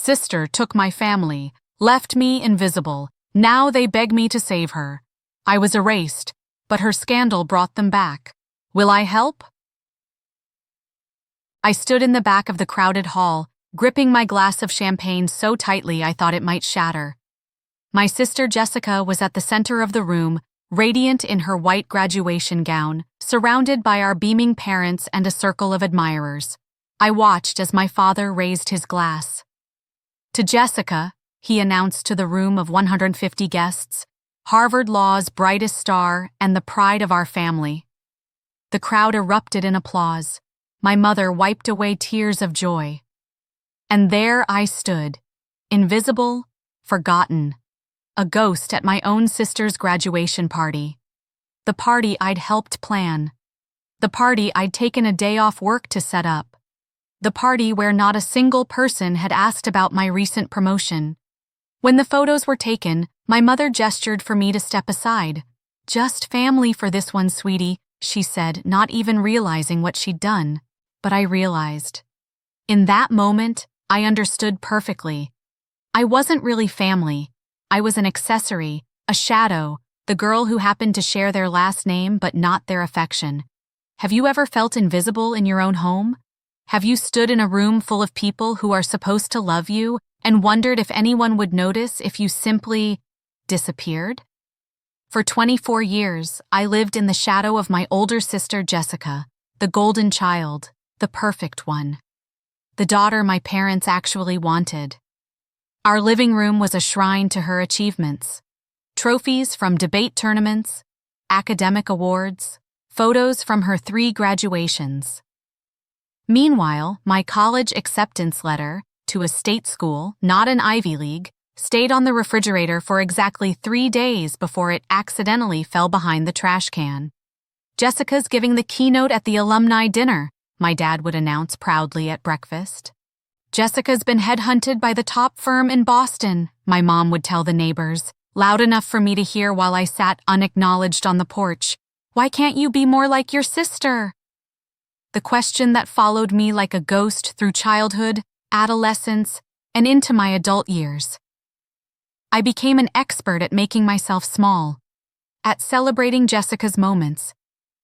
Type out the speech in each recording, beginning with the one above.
sister took my family, left me invisible. Now they beg me to save her. I was erased, but her scandal brought them back. Will I help? I stood in the back of the crowded hall, gripping my glass of champagne so tightly I thought it might shatter. My sister Jessica was at the center of the room, radiant in her white graduation gown, surrounded by our beaming parents and a circle of admirers. I watched as my father raised his glass. To Jessica, he announced to the room of 150 guests, Harvard Law's brightest star and the pride of our family. The crowd erupted in applause. My mother wiped away tears of joy. And there I stood, invisible, forgotten, a ghost at my own sister's graduation party. The party I'd helped plan. The party I'd taken a day off work to set up. The party where not a single person had asked about my recent promotion. When the photos were taken, my mother gestured for me to step aside. "Just family for this one, sweetie," she said, not even realizing what she'd done. But I realized. In that moment, I understood perfectly. I wasn't really family. I was an accessory, a shadow, the girl who happened to share their last name but not their affection. Have you ever felt invisible in your own home? Have you stood in a room full of people who are supposed to love you and wondered if anyone would notice if you simply disappeared? For 24 years, I lived in the shadow of my older sister Jessica, the golden child, the perfect one. The daughter my parents actually wanted. Our living room was a shrine to her achievements. Trophies from debate tournaments, academic awards, photos from her 3 graduations. Meanwhile, my college acceptance letter, to a state school, not an Ivy League, stayed on the refrigerator for exactly 3 days before it accidentally fell behind the trash can. "Jessica's giving the keynote at the alumni dinner," my dad would announce proudly at breakfast. "Jessica's been headhunted by the top firm in Boston," my mom would tell the neighbors, loud enough for me to hear while I sat unacknowledged on the porch. "Why can't you be more like your sister?" The question that followed me like a ghost through childhood, adolescence, and into my adult years. I became an expert at making myself small, at celebrating Jessica's moments,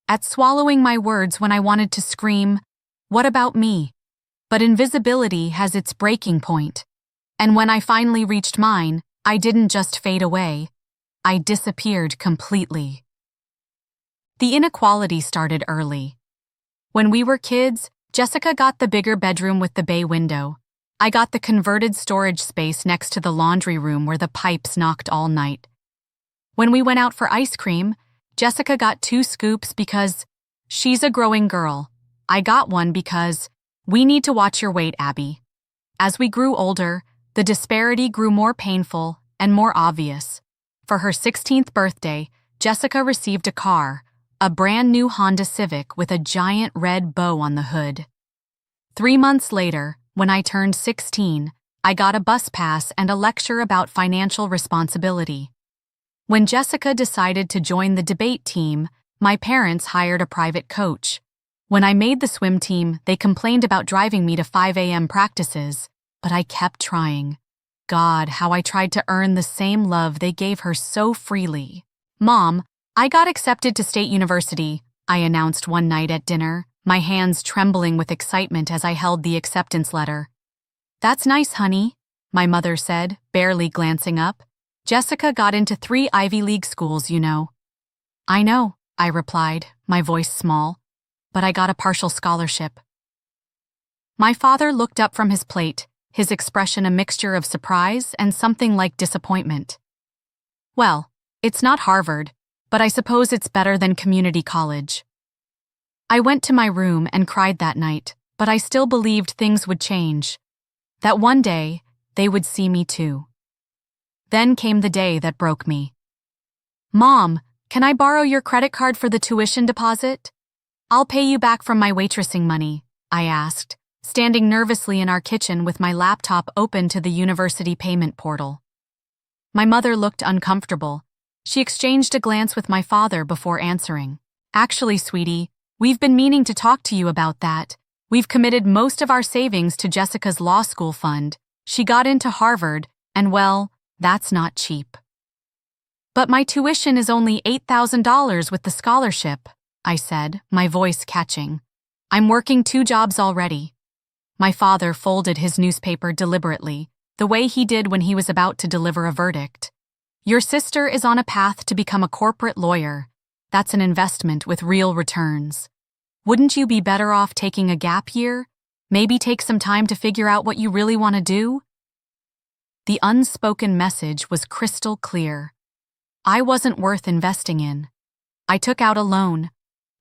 at swallowing my words when I wanted to scream, "What about me?" But invisibility has its breaking point, and when I finally reached mine, I didn't just fade away, I disappeared completely. The inequality started early. When we were kids, Jessica got the bigger bedroom with the bay window. I got the converted storage space next to the laundry room where the pipes knocked all night. When we went out for ice cream, Jessica got 2 scoops because she's a growing girl. I got one because we need to watch your weight, Abby. As we grew older, the disparity grew more painful and more obvious. For her 16th birthday, Jessica received a car, a brand new Honda Civic with a giant red bow on the hood. 3 months later, when I turned 16, I got a bus pass and a lecture about financial responsibility. When Jessica decided to join the debate team, my parents hired a private coach. When I made the swim team, they complained about driving me to 5 a.m. practices, but I kept trying. God, how I tried to earn the same love they gave her so freely. "Mom, I got accepted to State University," I announced one night at dinner, my hands trembling with excitement as I held the acceptance letter. "That's nice, honey," my mother said, barely glancing up. "Jessica got into 3 Ivy League schools, you know." "I know," I replied, my voice small, "but I got a partial scholarship." My father looked up from his plate, his expression a mixture of surprise and something like disappointment. "Well, it's not Harvard, but I suppose it's better than community college." I went to my room and cried that night, but I still believed things would change. That one day, they would see me too. Then came the day that broke me. "Mom, can I borrow your credit card for the tuition deposit?" "I'll pay you back from my waitressing money," I asked, standing nervously in our kitchen with my laptop open to the university payment portal. My mother looked uncomfortable. She exchanged a glance with my father before answering. "Actually, sweetie, we've been meaning to talk to you about that. We've committed most of our savings to Jessica's law school fund. She got into Harvard, and well, that's not cheap. But my tuition is only $8,000 with the scholarship, I said, my voice catching. I'm working 2 jobs already. My father folded his newspaper deliberately, the way he did when he was about to deliver a verdict. Your sister is on a path to become a corporate lawyer. That's an investment with real returns. Wouldn't you be better off taking a gap year? Maybe take some time to figure out what you really want to do? The unspoken message was crystal clear. I wasn't worth investing in. I took out a loan.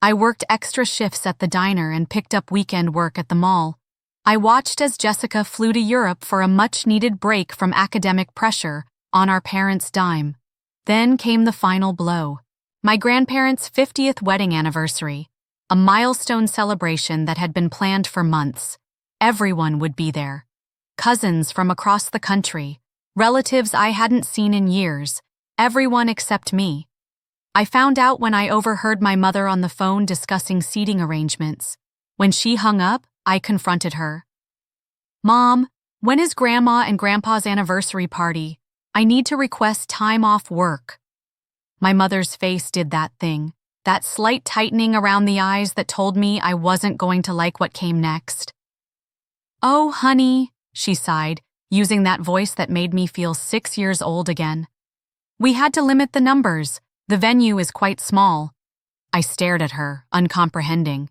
I worked extra shifts at the diner and picked up weekend work at the mall. I watched as Jessica flew to Europe for a much-needed break from academic pressure on our parents' dime. Then came the final blow. My grandparents' 50th wedding anniversary, a milestone celebration that had been planned for months. Everyone would be there. Cousins from across the country, relatives I hadn't seen in years, everyone except me. I found out when I overheard my mother on the phone discussing seating arrangements. When she hung up, I confronted her. Mom, when is Grandma and Grandpa's anniversary party? I need to request time off work. My mother's face did that thing, that slight tightening around the eyes that told me I wasn't going to like what came next. Oh, honey, she sighed, using that voice that made me feel 6 years old again. We had to limit the numbers. The venue is quite small. I stared at her, uncomprehending.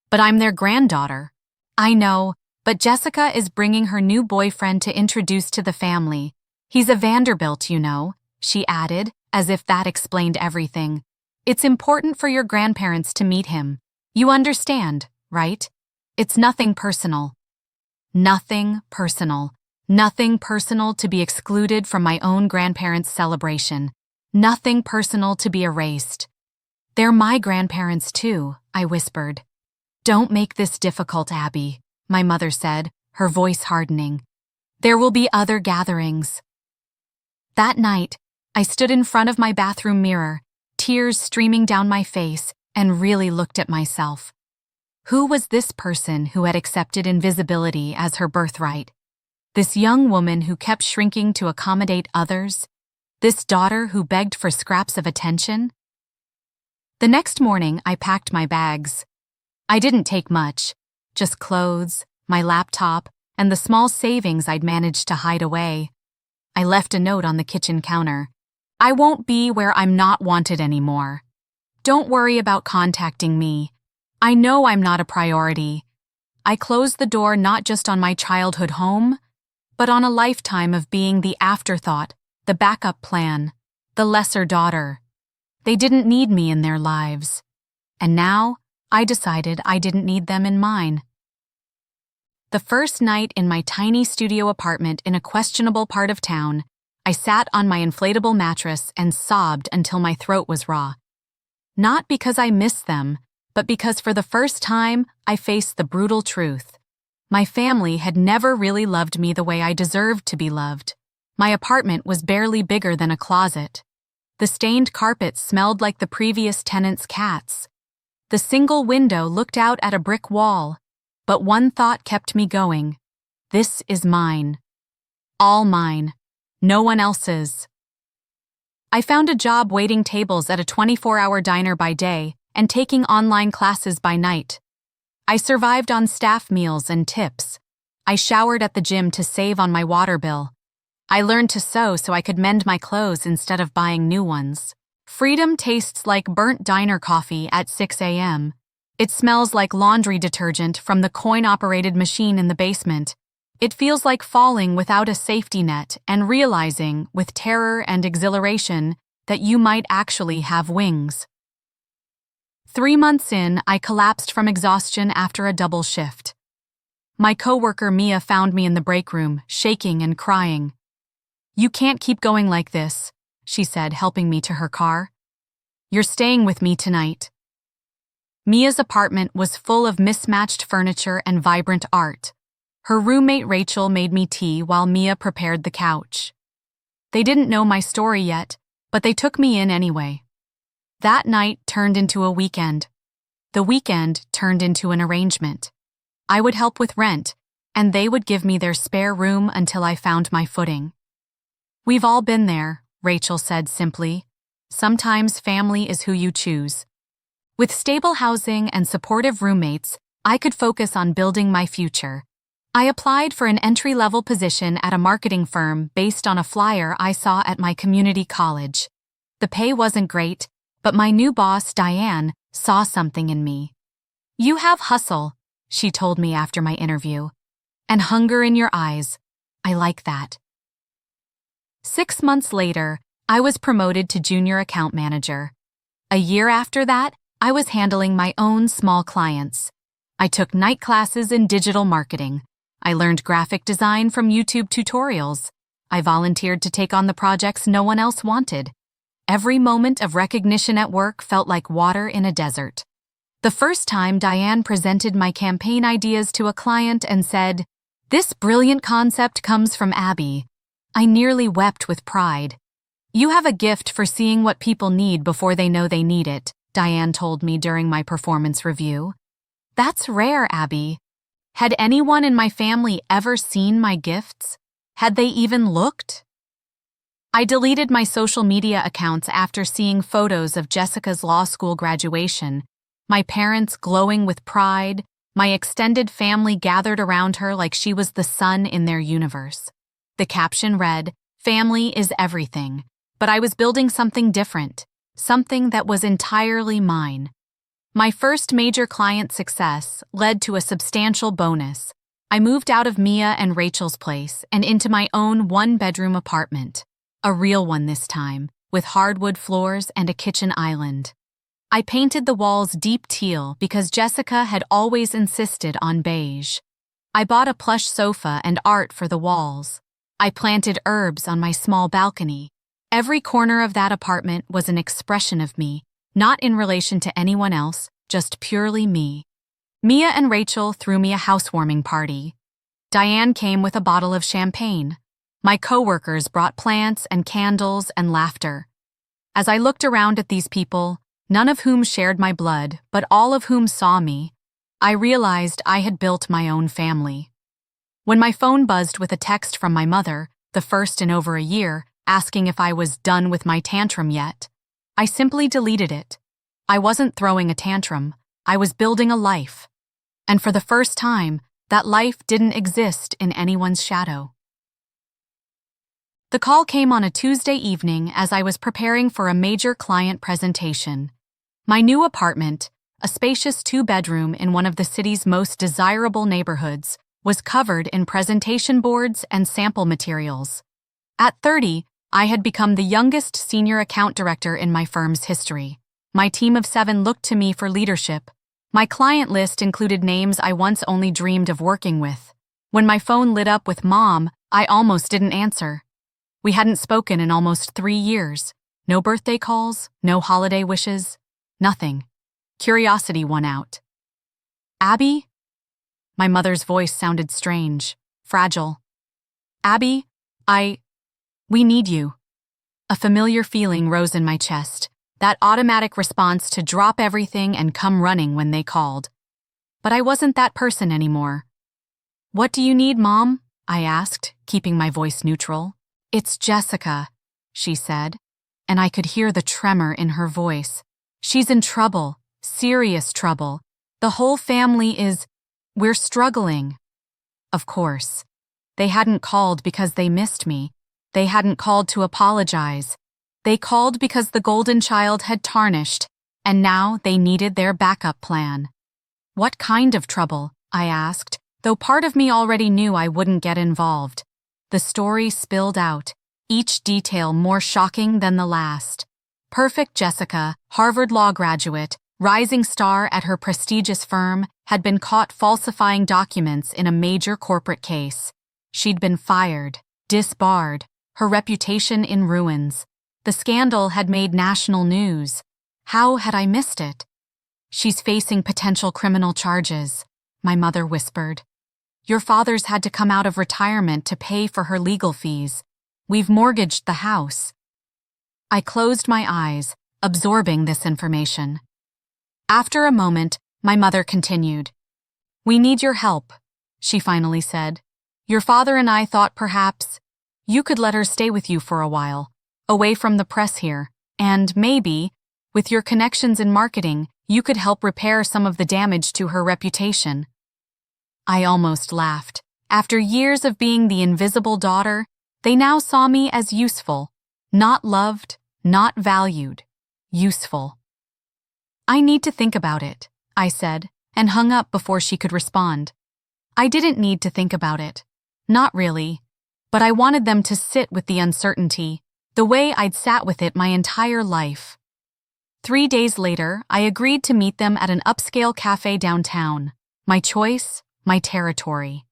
But I'm their granddaughter. I know, but Jessica is bringing her new boyfriend to introduce to the family. He's a Vanderbilt, you know, she added, as if that explained everything. It's important for your grandparents to meet him. You understand, right? It's nothing personal. Nothing personal. Nothing personal to be excluded from my own grandparents' celebration. Nothing personal to be erased. They're my grandparents too, I whispered. Don't make this difficult, Abby, my mother said, her voice hardening. There will be other gatherings. That night, I stood in front of my bathroom mirror, tears streaming down my face, and really looked at myself. Who was this person who had accepted invisibility as her birthright? This young woman who kept shrinking to accommodate others? This daughter who begged for scraps of attention? The next morning, I packed my bags. I didn't take much, just clothes, my laptop, and the small savings I'd managed to hide away. I left a note on the kitchen counter. I won't be where I'm not wanted anymore. Don't worry about contacting me. I know I'm not a priority. I closed the door not just on my childhood home, but on a lifetime of being the afterthought, the backup plan, the lesser daughter. They didn't need me in their lives. And now, I decided I didn't need them in mine. The first night in my tiny studio apartment in a questionable part of town, I sat on my inflatable mattress and sobbed until my throat was raw. Not because I missed them, but because for the first time, I faced the brutal truth. My family had never really loved me the way I deserved to be loved. My apartment was barely bigger than a closet. The stained carpet smelled like the previous tenant's cats. The single window looked out at a brick wall, but one thought kept me going. This is mine. All mine. No one else's. I found a job waiting tables at a 24-hour diner by day and taking online classes by night. I survived on staff meals and tips. I showered at the gym to save on my water bill. I learned to sew so I could mend my clothes instead of buying new ones. Freedom tastes like burnt diner coffee at 6 a.m. It smells like laundry detergent from the coin-operated machine in the basement. It feels like falling without a safety net and realizing, with terror and exhilaration, that you might actually have wings. 3 months in, I collapsed from exhaustion after a double shift. My coworker Mia found me in the break room, shaking and crying. "You can't keep going like this," she said, helping me to her car. "You're staying with me tonight." Mia's apartment was full of mismatched furniture and vibrant art. Her roommate Rachel made me tea while Mia prepared the couch. They didn't know my story yet, but they took me in anyway. That night turned into a weekend. The weekend turned into an arrangement. I would help with rent, and they would give me their spare room until I found my footing. "We've all been there," Rachel said simply. "Sometimes family is who you choose." With stable housing and supportive roommates, I could focus on building my future. I applied for an entry-level position at a marketing firm based on a flyer I saw at my community college. The pay wasn't great, but my new boss, Diane, saw something in me. "You have hustle," she told me after my interview. "And hunger in your eyes. I like that." 6 months later, I was promoted to junior account manager. A year after that, I was handling my own small clients. I took night classes in digital marketing. I learned graphic design from YouTube tutorials. I volunteered to take on the projects no one else wanted. Every moment of recognition at work felt like water in a desert. The first time Diane presented my campaign ideas to a client and said, "This brilliant concept comes from Abby," I nearly wept with pride. "You have a gift for seeing what people need before they know they need it," Diane told me during my performance review. "That's rare, Abby." Had anyone in my family ever seen my gifts? Had they even looked? I deleted my social media accounts after seeing photos of Jessica's law school graduation, my parents glowing with pride, my extended family gathered around her like she was the sun in their universe. The caption read, "Family is everything," but I was building something different, something that was entirely mine. My first major client success led to a substantial bonus. I moved out of Mia and Rachel's place and into my own one-bedroom apartment, a real one this time, with hardwood floors and a kitchen island. I painted the walls deep teal because Jessica had always insisted on beige. I bought a plush sofa and art for the walls. I planted herbs on my small balcony. Every corner of that apartment was an expression of me, not in relation to anyone else, just purely me. Mia and Rachel threw me a housewarming party. Diane came with a bottle of champagne. My coworkers brought plants and candles and laughter. As I looked around at these people, none of whom shared my blood, but all of whom saw me, I realized I had built my own family. When my phone buzzed with a text from my mother, the first in over a year, asking if I was done with my tantrum yet, I simply deleted it. I wasn't throwing a tantrum, I was building a life. And for the first time, that life didn't exist in anyone's shadow. The call came on a Tuesday evening as I was preparing for a major client presentation. My new apartment, a spacious 2-bedroom in one of the city's most desirable neighborhoods, was covered in presentation boards and sample materials. At 30, I had become the youngest senior account director in my firm's history. My team of 7 looked to me for leadership. My client list included names I once only dreamed of working with. When my phone lit up with Mom, I almost didn't answer. We hadn't spoken in almost 3 years. No birthday calls, no holiday wishes, nothing. Curiosity won out. "Abby?" My mother's voice sounded strange, fragile. "Abby, we need you." A familiar feeling rose in my chest, that automatic response to drop everything and come running when they called. But I wasn't that person anymore. "What do you need, Mom?" I asked, keeping my voice neutral. "It's Jessica," she said, and I could hear the tremor in her voice. "She's in trouble, serious trouble. The whole family we're struggling." Of course. They hadn't called because they missed me. They hadn't called to apologize. They called because the golden child had tarnished, and now they needed their backup plan. "What kind of trouble?" I asked, though part of me already knew I wouldn't get involved. The story spilled out, each detail more shocking than the last. Perfect Jessica, Harvard Law graduate, rising star at her prestigious firm, had been caught falsifying documents in a major corporate case. She'd been fired, disbarred, her reputation in ruins. The scandal had made national news. How had I missed it? "She's facing potential criminal charges," my mother whispered. "Your father's had to come out of retirement to pay for her legal fees. We've mortgaged the house." I closed my eyes, absorbing this information. After a moment, my mother continued. "We need your help." she finally said. Your father and I thought perhaps you could let her stay with you for a while, away from the press here, and maybe, with your connections in marketing, you could help repair some of the damage to her reputation. I almost laughed. After years of being the invisible daughter, they now saw me as useful, not loved, not valued, useful. I need to think about it, I said, and hung up before she could respond. I didn't need to think about it. Not really. But I wanted them to sit with the uncertainty, the way I'd sat with it my entire life. 3 days later, I agreed to meet them at an upscale cafe downtown. My choice, my territory.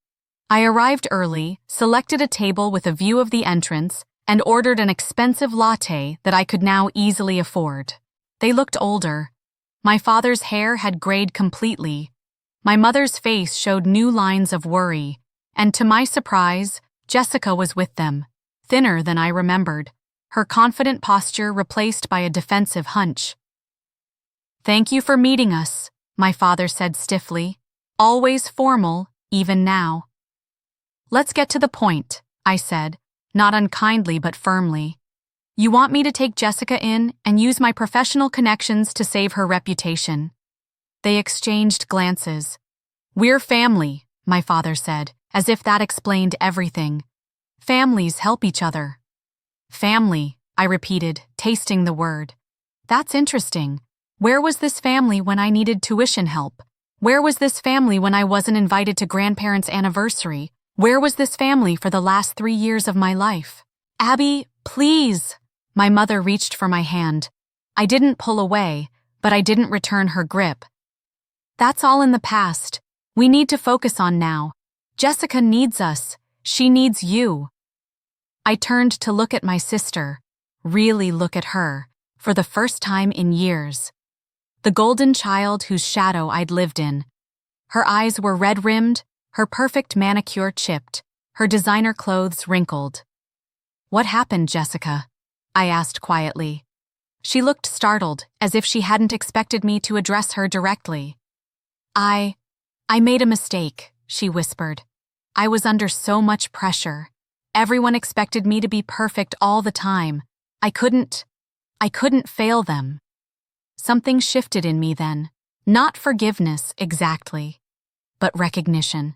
I arrived early, selected a table with a view of the entrance, and ordered an expensive latte that I could now easily afford. They looked older. My father's hair had grayed completely. My mother's face showed new lines of worry, and to my surprise, Jessica was with them, thinner than I remembered, her confident posture replaced by a defensive hunch. Thank you for meeting us, my father said stiffly, always formal, even now. Let's get to the point, I said, not unkindly but firmly. You want me to take Jessica in and use my professional connections to save her reputation. They exchanged glances. We're family, my father said, as if that explained everything. Families help each other. Family, I repeated, tasting the word. That's interesting. Where was this family when I needed tuition help? Where was this family when I wasn't invited to grandparents' anniversary? Where was this family for the last 3 years of my life? Abby, please! My mother reached for my hand. I didn't pull away, but I didn't return her grip. That's all in the past. We need to focus on now. Jessica needs us. She needs you. I turned to look at my sister, really look at her, for the first time in years. The golden child whose shadow I'd lived in. Her eyes were red-rimmed, her perfect manicure chipped, her designer clothes wrinkled. What happened, Jessica? I asked quietly. She looked startled, as if she hadn't expected me to address her directly. I made a mistake, she whispered. I was under so much pressure. Everyone expected me to be perfect all the time. I couldn't fail them. Something shifted in me then. Not forgiveness, exactly, but recognition.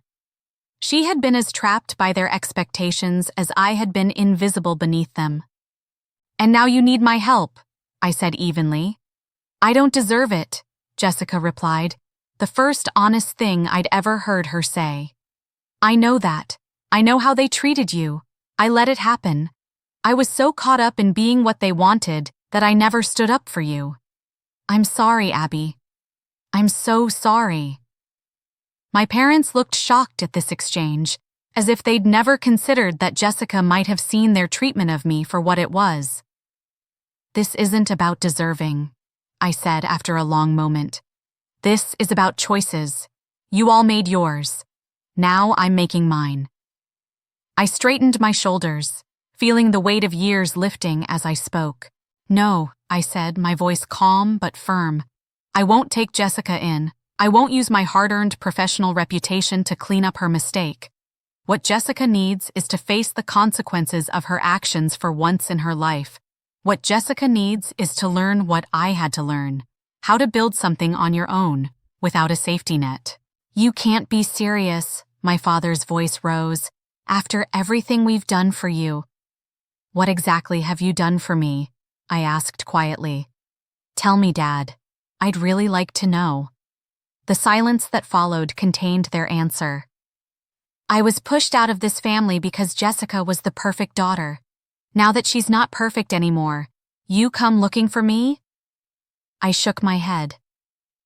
She had been as trapped by their expectations as I had been invisible beneath them. And now you need my help, I said evenly. I don't deserve it, Jessica replied, the first honest thing I'd ever heard her say. I know that. I know how they treated you. I let it happen. I was so caught up in being what they wanted that I never stood up for you. I'm sorry, Abby. I'm so sorry. My parents looked shocked at this exchange, as if they'd never considered that Jessica might have seen their treatment of me for what it was. This isn't about deserving, I said after a long moment. This is about choices. You all made yours. Now I'm making mine. I straightened my shoulders, feeling the weight of years lifting as I spoke. No, I said, my voice calm but firm. I won't take Jessica in. I won't use my hard-earned professional reputation to clean up her mistake. What Jessica needs is to face the consequences of her actions for once in her life. What Jessica needs is to learn what I had to learn. How to build something on your own, without a safety net. You can't be serious, my father's voice rose. After everything we've done for you. What exactly have you done for me? I asked quietly. Tell me, Dad. I'd really like to know. The silence that followed contained their answer. I was pushed out of this family because Jessica was the perfect daughter. Now that she's not perfect anymore, you come looking for me? I shook my head.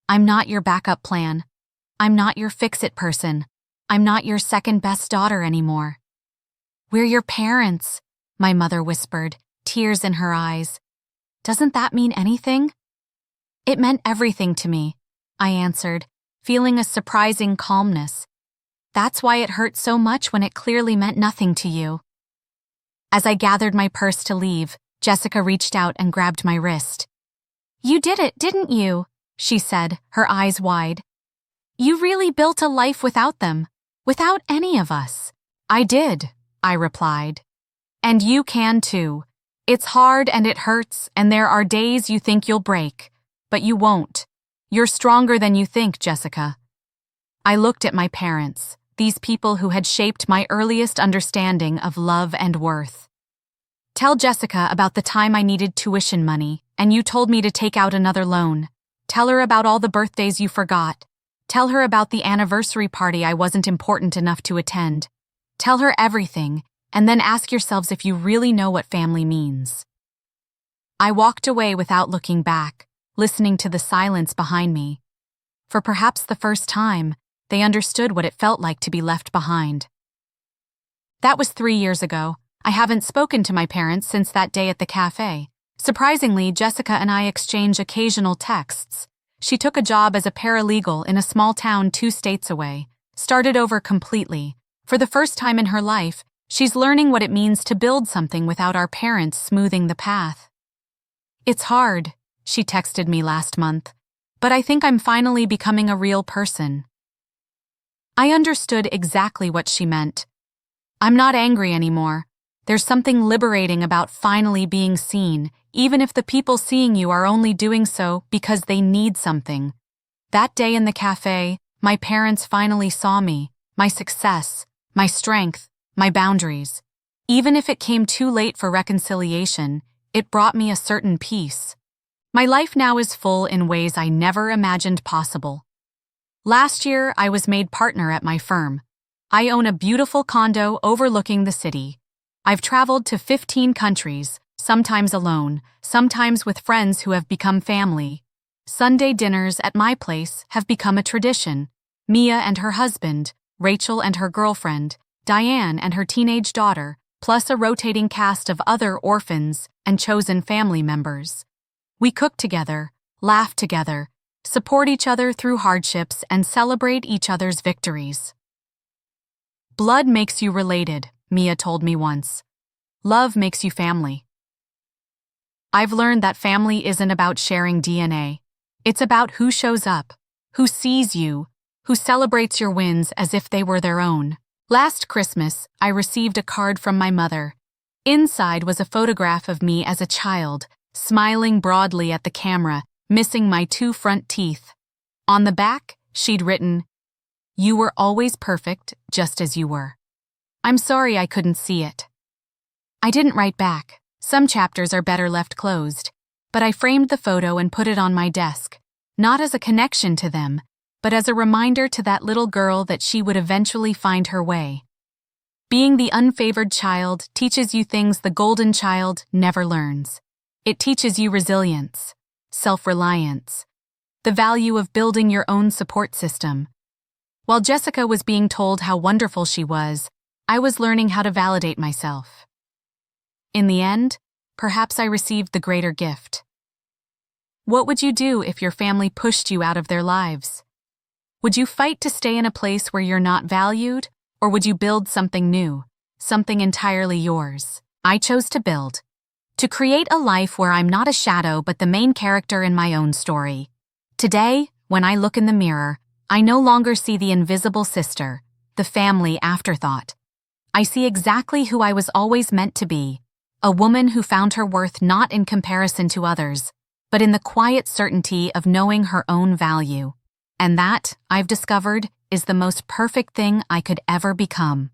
I'm not your backup plan. I'm not your fix-it person. I'm not your second-best daughter anymore. We're your parents, my mother whispered, tears in her eyes. Doesn't that mean anything? It meant everything to me, I answered, feeling a surprising calmness. That's why it hurt so much when it clearly meant nothing to you. As I gathered my purse to leave, Jessica reached out and grabbed my wrist. You did it, didn't you? She said, her eyes wide. You really built a life without them. Without any of us. I did, I replied. And you can too. It's hard and it hurts, and there are days you think you'll break, but you won't. You're stronger than you think, Jessica. I looked at my parents, these people who had shaped my earliest understanding of love and worth. Tell Jessica about the time I needed tuition money, and you told me to take out another loan. Tell her about all the birthdays you forgot. Tell her about the anniversary party I wasn't important enough to attend. Tell her everything, and then ask yourselves if you really know what family means. I walked away without looking back, listening to the silence behind me. For perhaps the first time, they understood what it felt like to be left behind. That was 3 years ago. I haven't spoken to my parents since that day at the cafe. Surprisingly, Jessica and I exchange occasional texts. She took a job as a paralegal in a small town 2 states away, started over completely. For the first time in her life, she's learning what it means to build something without our parents smoothing the path. It's hard, she texted me last month, but I think I'm finally becoming a real person. I understood exactly what she meant. I'm not angry anymore. There's something liberating about finally being seen, even if the people seeing you are only doing so because they need something. That day in the cafe, my parents finally saw me, my success, my strength, my boundaries. Even if it came too late for reconciliation, it brought me a certain peace. My life now is full in ways I never imagined possible. Last year, I was made partner at my firm. I own a beautiful condo overlooking the city. I've traveled to 15 countries, sometimes alone, sometimes with friends who have become family. Sunday dinners at my place have become a tradition. Mia and her husband, Rachel and her girlfriend, Diane and her teenage daughter, plus a rotating cast of other orphans and chosen family members. We cook together, laugh together, support each other through hardships, and celebrate each other's victories. Blood makes you related, Mia told me once. Love makes you family. I've learned that family isn't about sharing DNA. It's about who shows up, who sees you, who celebrates your wins as if they were their own. Last Christmas, I received a card from my mother. Inside was a photograph of me as a child, smiling broadly at the camera, missing my 2 front teeth. On the back, she'd written, "You were always perfect, just as you were." I'm sorry I couldn't see it. I didn't write back. Some chapters are better left closed, but I framed the photo and put it on my desk, not as a connection to them, but as a reminder to that little girl that she would eventually find her way. Being the unfavored child teaches you things the golden child never learns. It teaches you resilience, self-reliance, the value of building your own support system. While Jessica was being told how wonderful she was, I was learning how to validate myself. In the end, perhaps I received the greater gift. What would you do if your family pushed you out of their lives? Would you fight to stay in a place where you're not valued, or would you build something new, something entirely yours? I chose to build. To create a life where I'm not a shadow but the main character in my own story. Today, when I look in the mirror, I no longer see the invisible sister, the family afterthought. I see exactly who I was always meant to be, a woman who found her worth not in comparison to others, but in the quiet certainty of knowing her own value. And that, I've discovered, is the most perfect thing I could ever become.